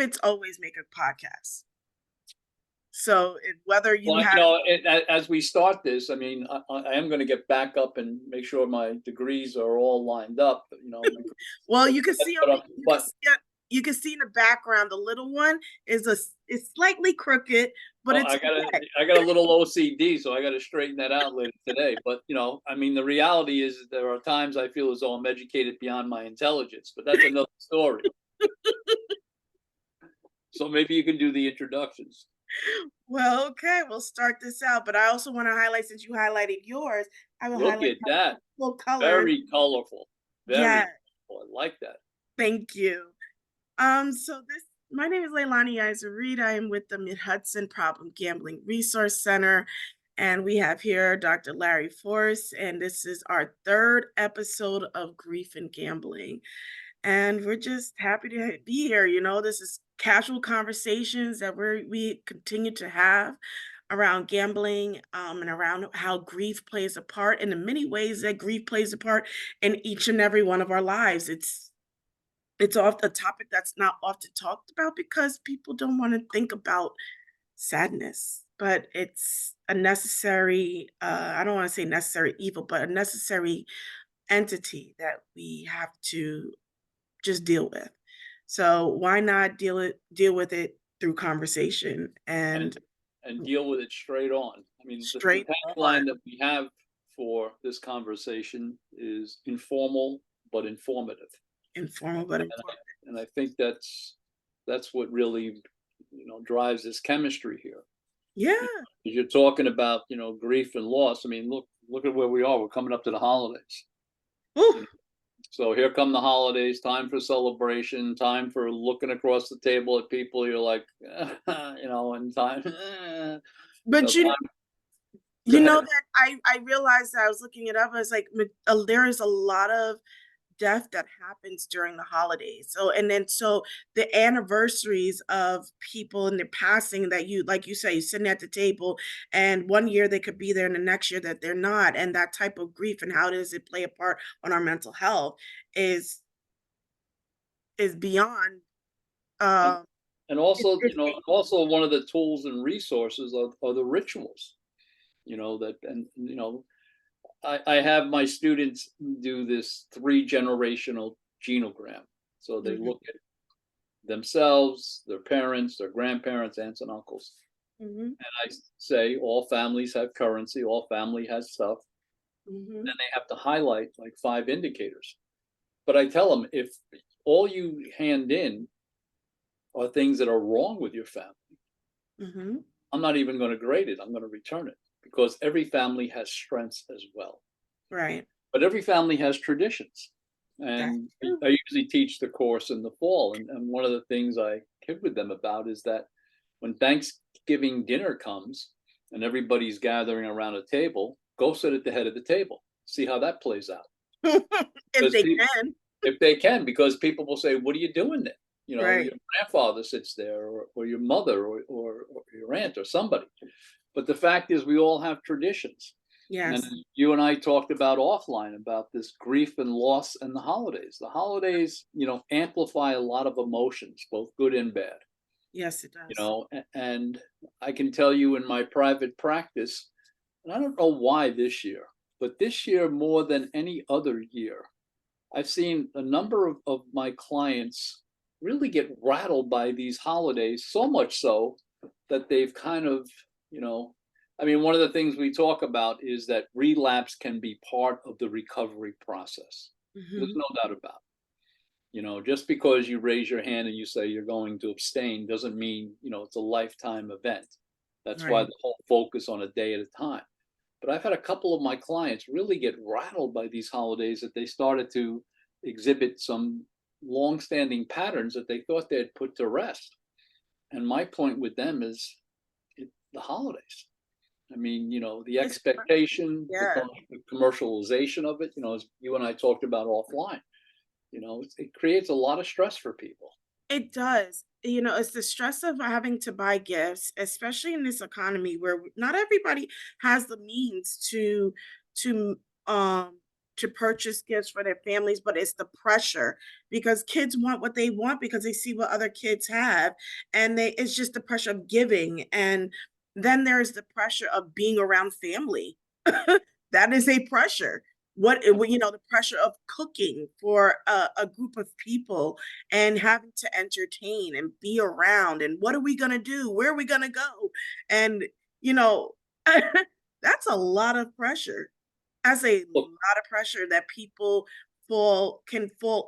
participants always make a podcast. So whether you Well, have, as we start this, I mean, I am going to get back up and make sure my degrees are all lined up. well, you can see but, on the, um, but you can see in the background, the little one is slightly crooked, but well, it's okay. I got a little OCD, so I got to straighten that out later today. But I mean, the reality is there are times I feel as though I'm educated beyond my intelligence, but that's another story. So maybe you can do the introductions. Well, okay, we'll start this out. But I also want to highlight, since you highlighted yours, I will Look highlight at my that. full colors. Very colorful. Very Yeah, colorful. I like that. thank you. So my name is Leilani Isa Reed. I am with the Mid-Hudson Problem Gambling Resource Center. And we have here Dr. Larry Force, and this is our third episode of Grief and Gambling. And we're just happy to be here. This is casual conversations that we continue to have around gambling, and around how grief plays a part, in the many ways that grief plays a part in each and every one of our lives. It's oft a topic that's not often talked about because people don't want to think about sadness, but it's a necessary, I don't want to say necessary evil, but a necessary entity that we have to just deal with. So why not deal with it through conversation And and deal with it straight on. I mean, the straight on, tagline that we have for this conversation is informal but informative. informal but important. And I think that's what really drives this chemistry here. Yeah. You're talking about grief and loss. I mean, look at where we are. We're coming up to the holidays. Ooh, So here come the holidays. Time for celebration. Time for looking across the table at people. You're like, and time. but Time. Go you ahead. know that I realized that I was looking it up. I was like, there is a lot of death that happens during the holidays. So the anniversaries of people and their passing, that you, like you say, sitting at the table, and one year they could be there and the next year that they're not, and that type of grief and how does it play a part on our mental health is beyond. And, Um, and also, it's also one of the tools and resources are the rituals. That, and I have my students do this 3-generational genogram. So they Mhm, look at themselves, their parents, their grandparents, aunts and uncles. mhm, And I say all families have currency, all family has stuff. mhm. Then they have to highlight like 5 indicators. But I tell them, if all you hand in are things that are wrong with your family, Mhm. I'm not even going to grade it. I'm going to return it because every family has strengths as well. Right. But every family has traditions. That's And true. I usually teach the course in the fall. And one of the things I kid with them about is that when Thanksgiving dinner comes and everybody's gathering around a table, go sit at the head of the table. See how that plays out. If Because they can. if they can, because people will say, "What are you doing there?" Right. Your grandfather sits there, or your mother, or your aunt, or somebody. But the fact is, we all have traditions. And Yes. you and I talked about offline about this grief and loss and the holidays. The holidays, amplify a lot of emotions, both good and bad. Yes, it does. And I can tell you in my private practice, and I don't know why this year, but this year more than any other year, I've seen a number of my clients really get rattled by these holidays, so much so that they've kind of, you know, I mean, one of the things we talk about is that relapse can be part of the recovery process. There's Mhm. no doubt about it. Just because you raise your hand and you say you're going to abstain doesn't mean, it's a lifetime event. That's why Right. the whole focus on a day at a time. But I've had a couple of my clients really get rattled by these holidays that they started to exhibit some long-standing patterns that they thought they had put to rest. And my point with them is the holidays. I mean, the It's expectation, yeah, the commercialization of it, as you and I talked about offline, it creates a lot of stress for people. it does. It's the stress of having to buy gifts, especially in this economy where not everybody has the means to um to purchase gifts for their families, but it's the pressure because kids want what they want because they see what other kids have, and it's just the pressure of giving, and then there's the pressure of being around family. That is a pressure. The pressure of cooking for a group of people and having to entertain and be around, and what are we going to do? Where are we going to go? And, you know, that's a lot of pressure. That's a Look, lot of pressure that people fall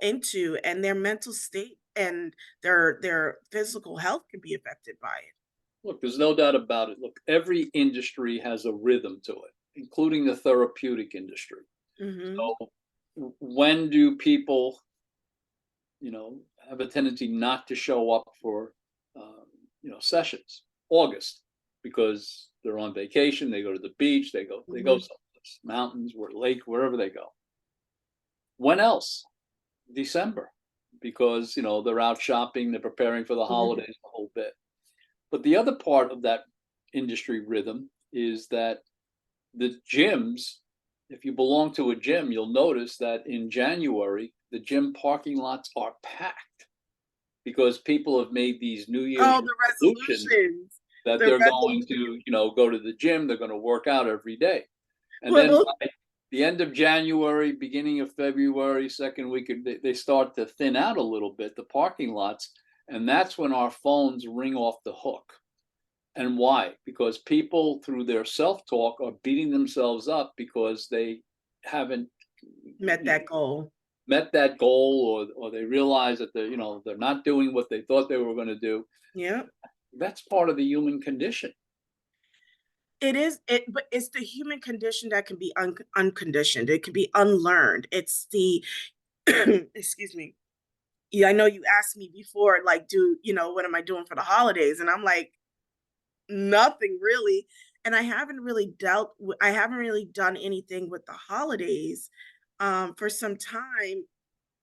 into, and their mental state and their physical health can be affected by it. look, there's no doubt about it. Look, every industry has a rhythm to it, including the therapeutic industry. Hmm. So when do people, have a tendency not to show up for, sessions? August, because they're on vacation, they go to the beach, they go Hmm. someplace, mountains, or lake, wherever they go. When else? December, because they're out shopping, they're preparing for the Hmm. holidays, the whole bit. But the other part of that industry rhythm is that the gyms, if you belong to a gym, you'll notice that in January, the gym parking lots are packed because people have made these New Year's Oh, the resolutions resolutions. that The they're going resolution. to, go to the gym, they're going to work out every day. And then Well, by the end of January, beginning of February, second week, they start to thin out a little bit, the parking lots. And that's when our phones ring off the hook. And why? Because people, through their self-talk, are beating themselves up because they haven't met you know, that goal. met that goal, or they realize that they're not doing what they thought they were going to do. Yeah. That's part of the human condition. But it's the human condition that can be unconditioned. It can be unlearned. It's the excuse me. Yeah, I know you asked me before, like, what am I doing for the holidays? And I'm like, nothing really. And I haven't really done anything with the holidays for some time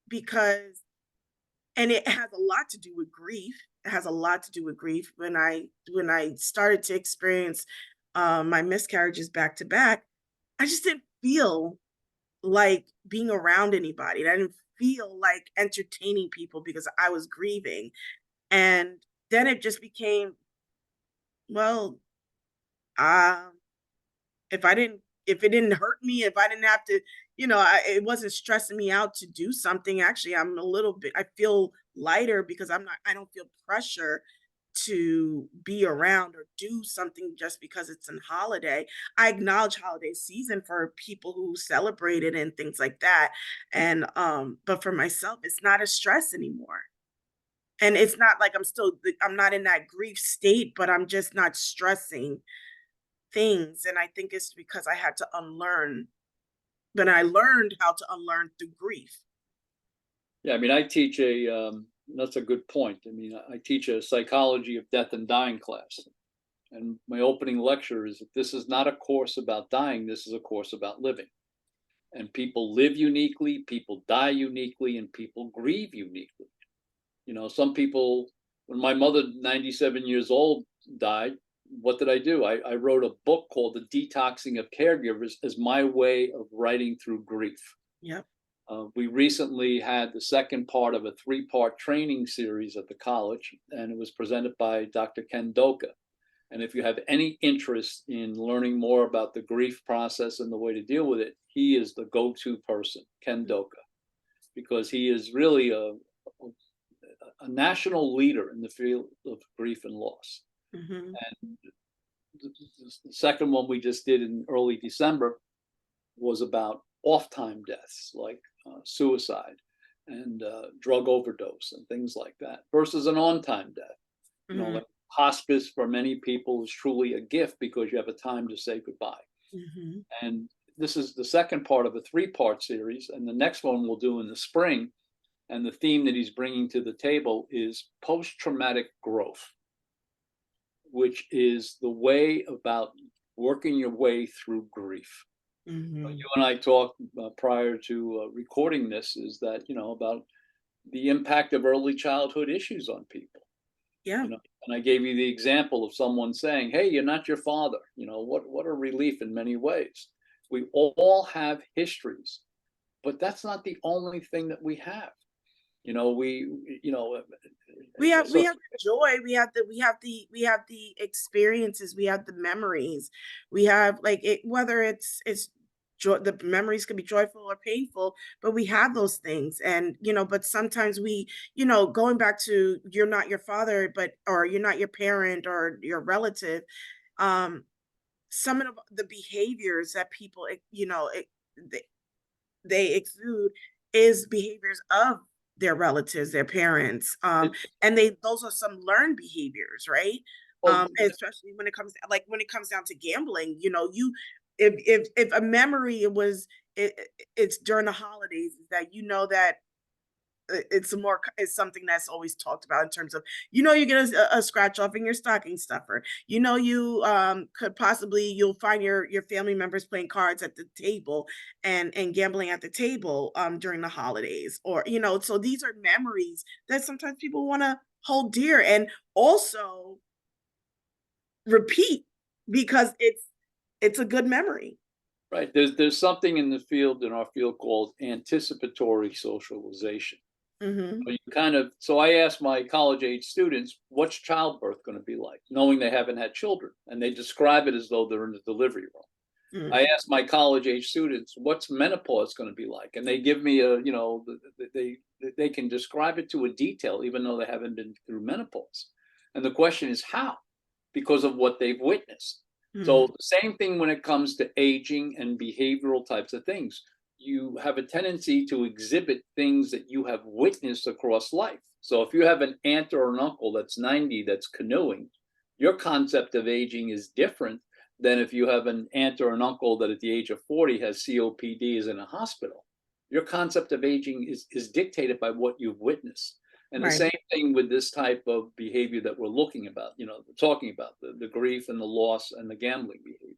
because, and it has a lot to do with grief. It has a lot to do with grief. When I started to experience my miscarriages back to back, I just didn't feel like being around anybody. I didn't feel like entertaining people because I was grieving. And then it just became, well, um, if it didn't hurt me, if I didn't have to, it wasn't stressing me out to do something. Actually, I feel lighter because I don't feel pressure to be around or do something just because it's a holiday. I acknowledge holiday season for people who celebrate it and things like that. And but for myself, it's not a stress anymore. And it's not like I'm not in that grief state, but I'm just not stressing things. And I think it's because I had to unlearn, but I learned how to unlearn through grief. Yeah, I mean, I teach that's a good point. I mean, I teach a psychology of death and dying class. And my opening lecture is that this is not a course about dying, this is a course about living. And people live uniquely, people die uniquely, and people grieve uniquely. Some people, when my mother, 97 years old, died, what did I do? I wrote a book called The Detoxing of Caregivers as my way of writing through grief. Yep. We recently had the second part of a three-part training series at the college, and it was presented by Dr. Ken Doka. And if you have any interest in learning more about the grief process and the way to deal with it, he is the go-to person, Ken Doka, because he is really a national leader in the field of grief and loss. Hmm. And the second one we just did in early December was about off-time deaths, like suicide and drug overdose and things like that, versus an on-time death. Hmm. Like hospice for many people is truly a gift because you have a time to say goodbye. Hmm. And this is the second part of a three-part series, and the next one we'll do in the spring. And the theme that he's bringing to the table is post-traumatic growth, which is the way about working your way through grief. Hmm. You and I talked prior to recording this, is that, about the impact of early childhood issues on people. Yeah. And I gave you the example of someone saying, "Hey, you're not your father." What a relief in many ways. We all have histories but that's not the only thing that we have. You know, you know, We so have the joy, we have the experiences, we have the memories. We have like it, whether it's joy, the memories can be joyful or painful, but we have those things. And but sometimes going back to you're not your father, but or you're not your parent or your relative, um some of the behaviors that people they exude is behaviors of their relatives, their parents. it, And those are some learned behaviors, right? well, Especially when it comes down to gambling, if a memory it's during the holidays, that that it's something that's always talked about in terms of you get a scratch off in your stocking stuffer. You could possibly you'll find your family members playing cards at the table and gambling at the table during the holidays, or so these are memories that sometimes people want to hold dear and also repeat because it's a good memory. right. There's something in our field called anticipatory socialization. Hmm. So you kind of so I asked my college age students, what's childbirth going to be like, knowing they haven't had children, and they describe it as though they're in the delivery room. I Hmm. asked my college age students, what's menopause going to be like, and they give me they can describe it to a detail, even though they haven't been through menopause. And the question is how, because of what they've witnessed. So Hmm. the same thing when it comes to aging and behavioral types of things. You have a tendency to exhibit things that you have witnessed across life. So if you have an aunt or an uncle that's 90 that's canoeing, your concept of aging is different than if you have an aunt or an uncle that at the age of 40 has COPD, is in a hospital. Your concept of aging is dictated by what you've witnessed. And the Right. same thing with this type of behavior that we're talking about the grief and the loss and the gambling behavior.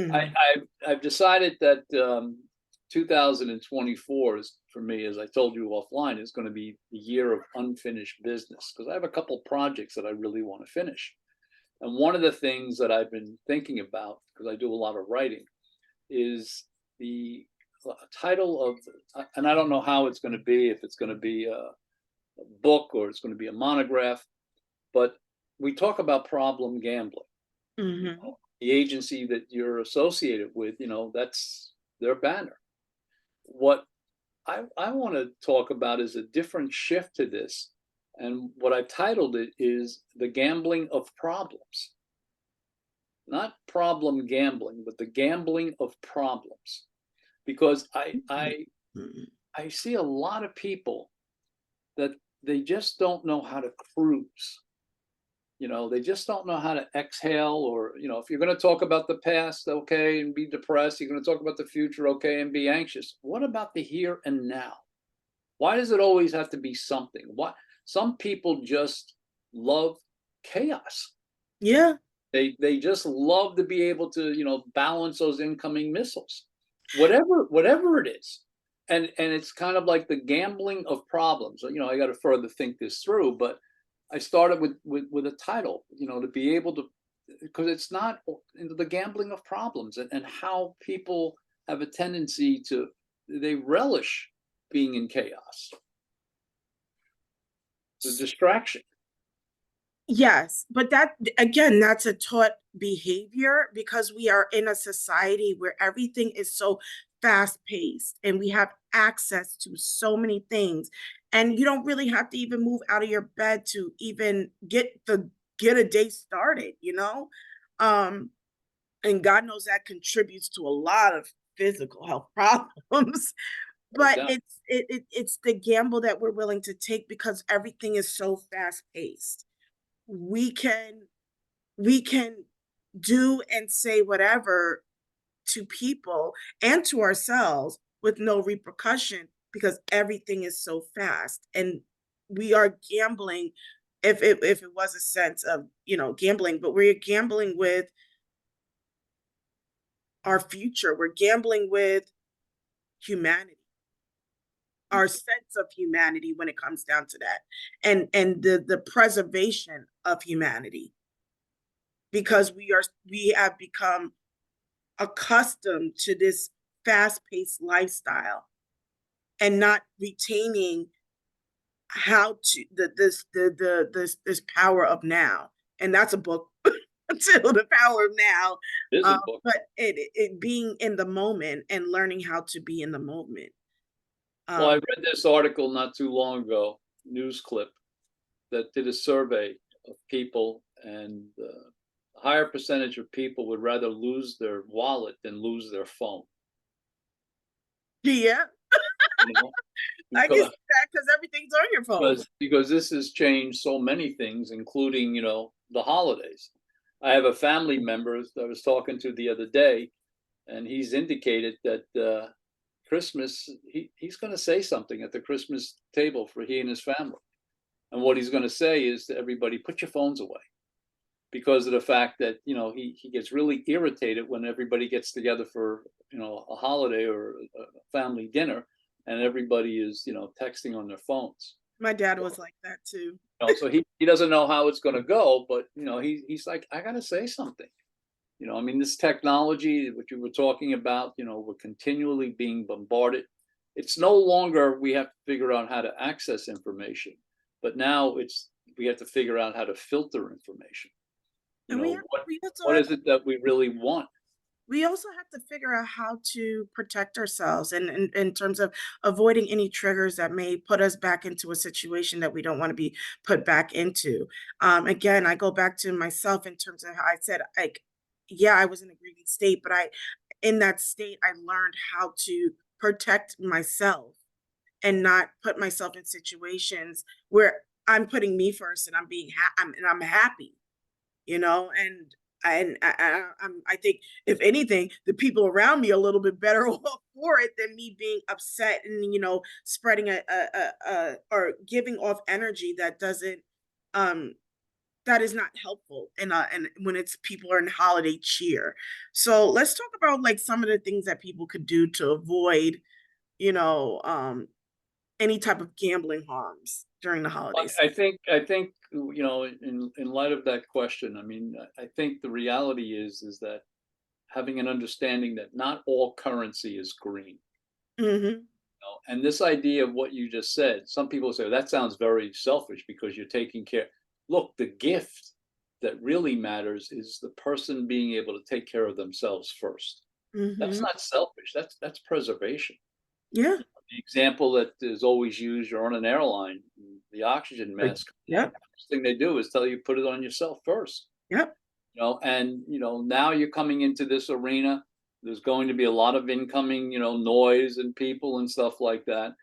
I, Hmm. I've decided that 2024 is, for me, as I told you offline, is going to be the year of unfinished business, because I have a couple projects that I really want to finish. And one of the things that I've been thinking about, because I do a lot of writing, is the title of, and I don't know how it's going to be, if it's going to be a book or it's going to be a monograph, but we talk about problem gambling. Hmm. The agency that you're associated with, that's their banner. What I want to talk about is a different shift to this. And what I've titled it is The Gambling of Problems. Not problem gambling, but the gambling of problems. Because I see a lot of people that they just don't know how to cruise. They just don't know how to exhale, or if you're going to talk about the past, okay, and be depressed, you're going to talk about the future, okay, and be anxious. What about the here and now? Why does it always have to be something? Why some people just love chaos. Yeah. They just love to be able to, balance those incoming missiles, whatever it is. And it's kind of like the gambling of problems. I got to further think this through, but I started with a title, to be able to, because it's not the gambling of problems, and how people have a tendency to, they relish being in chaos, the distraction. Yes, but that again, that's a taught behavior because we are in a society where everything is so fast paced and we have access to so many things. And you don't really have to even move out of your bed to even get a day started, you know? Um, and God knows that contributes to a lot of physical health problems. No But doubt. it's the gamble that we're willing to take because everything is so fast paced. We can we can do and say whatever to people and to ourselves with no repercussion because everything is so fast, and we are gambling. If it was a sense of gambling, but we're gambling with our future, we're gambling with humanity, our sense of humanity when it comes down to that, and the preservation of humanity, because we have become accustomed to this fast-paced lifestyle. and not retaining how to this power of now. And that's a book too, the power of now. It is a book. But it being in the moment and learning how to be in the moment. Well, I Um, read this article not too long ago, news clip, that did a survey of people, and a higher percentage of people would rather lose their wallet than lose their phone. yeah, You know, I can see because that because everything's on your phone. because this has changed so many things, including the holidays. I have a family member that I was talking to the other day, and he's indicated that Christmas he's going to say something at the Christmas table for he and his family, and what he's going to say is to everybody, put your phones away, because of the fact that he gets really irritated when everybody gets together for a holiday or a family dinner, and everybody is texting on their phones. My dad was like that too. So he doesn't know how it's going to go, but he's like, I got to say something. I mean, this technology, what you were talking about, we're continually being bombarded. It's no longer we have to figure out how to access information, but now we have to figure out how to filter information. And we also What have is it that we really want? we also have to figure out how to protect ourselves and in terms of avoiding any triggers that may put us back into a situation that we don't want to be put back into. Again, I go back to myself in terms of how I said, like, yeah, I was in a grieving state, but in that state, I learned how to protect myself and not put myself in situations where I'm putting me first and I'm happy, and I think if anything, the people around me are a little bit better off for it than me being upset and spreading or giving off energy that doesn't um that is not helpful and when it's people are in holiday cheer. So let's talk about like some of the things that people could do to avoid you know any type of gambling harms during the holidays. I think in light of that question, I mean, I think the reality is that having an understanding that not all currency is green. Hmm. And this idea of what you just said, some people say that sounds very selfish because you're taking care. Look, the gift that really matters is the person being able to take care of themselves first. That's Hmm. not selfish. That's preservation. Yeah. The example that is always used, you're on an airline, the oxygen mask. Yep. The first thing they do is tell you put it on yourself first. Yep. And now you're coming into this arena. There's going to be a lot of incoming noise and people and stuff like that,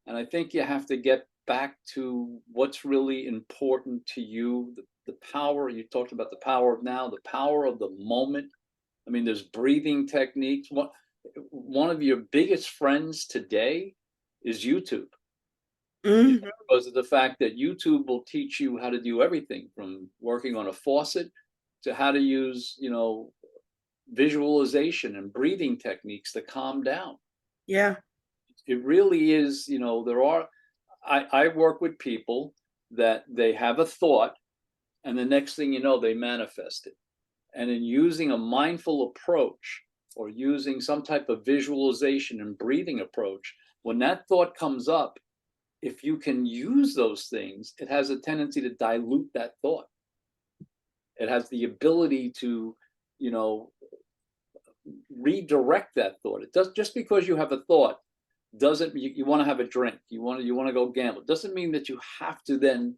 and I think you have to get back to what's really important to you. The power, you talked about the power of now, the power of the moment. I mean, there's breathing techniques. One of your biggest friends today is YouTube, Mhm. because of the fact that YouTube will teach you how to do everything from working on a faucet to how to use, visualization and breathing techniques to calm down. Yeah. It really is, I work with people that they have a thought, and the next thing you know, they manifest it. And in using a mindful approach or using some type of visualization and breathing approach, when that thought comes up, if you can use those things, it has a tendency to dilute that thought. It has the ability to, you know, redirect that thought. It does, just because you have a thought doesn't, you want to have a drink, you want to go gamble, doesn't mean that you have to then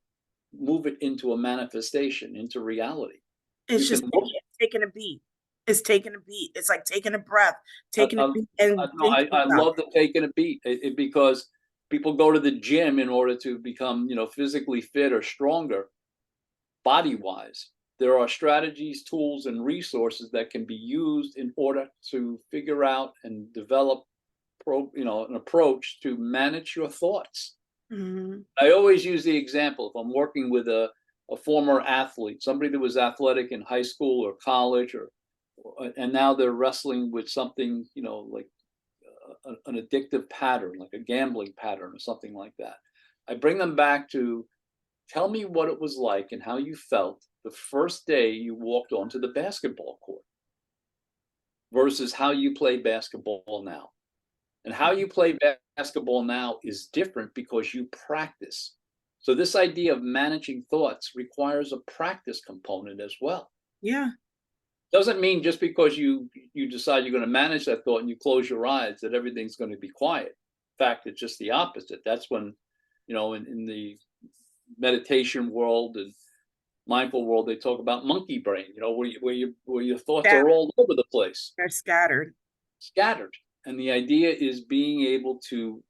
move it into a manifestation, into reality. You It's can just look. taking a beat. It's taking a beat. It's like taking a breath, I, taking a I, beat and no, thinking I about love the taking a beat, because people go to the gym in order to become, physically fit or stronger body wise. There are strategies, tools, and resources that can be used in order to figure out and develop an approach to manage your thoughts. it. Mhm. I always use the example, if I'm working with a former athlete, somebody that was athletic in high school or college, and now they're wrestling with something, like an addictive pattern, like a gambling pattern or something like that. I bring them back to, tell me what it was like and how you felt the first day you walked onto the basketball court versus how you play basketball now. And how you play basketball now is different because you practice. So this idea of managing thoughts requires a practice component as well. Yeah. Doesn't mean just because you decide you're going to manage that thought and you close your eyes that everything's going to be quiet. In fact, it's just the opposite. That's when, in the meditation world and mindful world, they talk about monkey brain, where your thoughts are Scattered. all over the place, They're scattered. scattered. And the idea is being able to,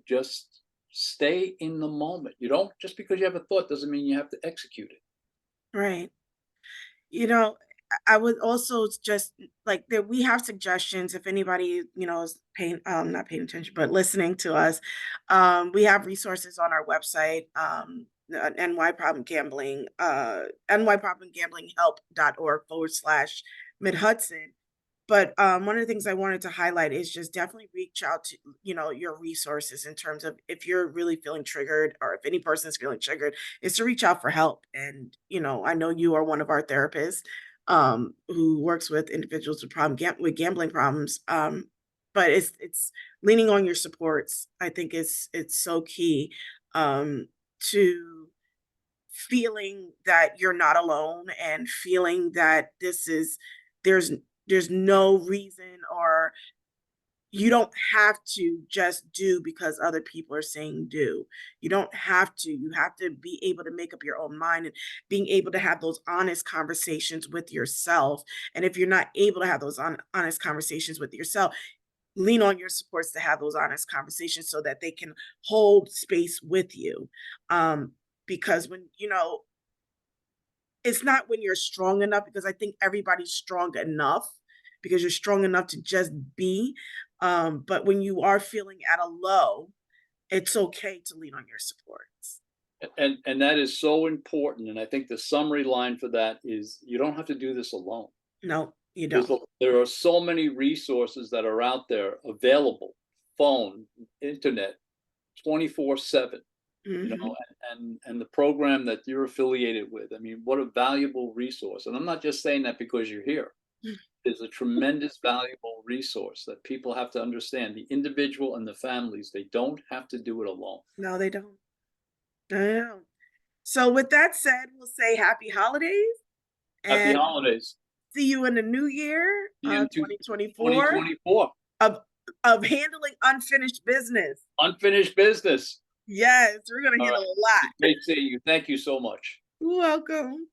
just stay in the moment. You don't, just because you have a thought doesn't mean you have to execute it. Right. You know, I would also just like that we have suggestions if anybody, is paying not paying attention, but listening to us. We have resources on our website, NY Problem Gambling, nyproblemgamblinghelp.org/, Mid-Hudson. But one of the things I wanted to highlight is just definitely reach out to, your resources in terms of if you're really feeling triggered or if any person is feeling triggered, is to reach out for help. And, I know you are one of our therapists who works with individuals with with gambling problems. But it's leaning on your supports. I think it's so key to feeling that you're not alone and feeling that there's there's no reason or you don't have to just do because other people are saying do. You don't have to. You have to be able to make up your own mind and being able to have those honest conversations with yourself. And if you're not able to have those honest conversations with yourself, lean on your supports to have those honest conversations so that they can hold space with you. Because when, it's not when you're strong enough, because I think everybody's strong enough because you're strong enough to just be. But when you are feeling at a low, it's okay to lean on your supports. And that is so important. And I think the summary line for that is you don't have to do this alone. No, you There's don't. there are so many resources that are out there available, phone, internet, 24/7. Hmm. And the program that you're affiliated with. I mean, what a valuable resource. And I'm not just saying that because you're here. It's a tremendous valuable resource that people have to understand. The individual and the families, they don't have to do it alone. No, they don't. No. So with that said, we'll say happy holidays Happy and holidays. see you in the new year, See you in 2024, 2024. of of handling unfinished business. Unfinished business. Yes, we're gonna All right. handle a lot. Great seeing you. Thank you so much. You're welcome.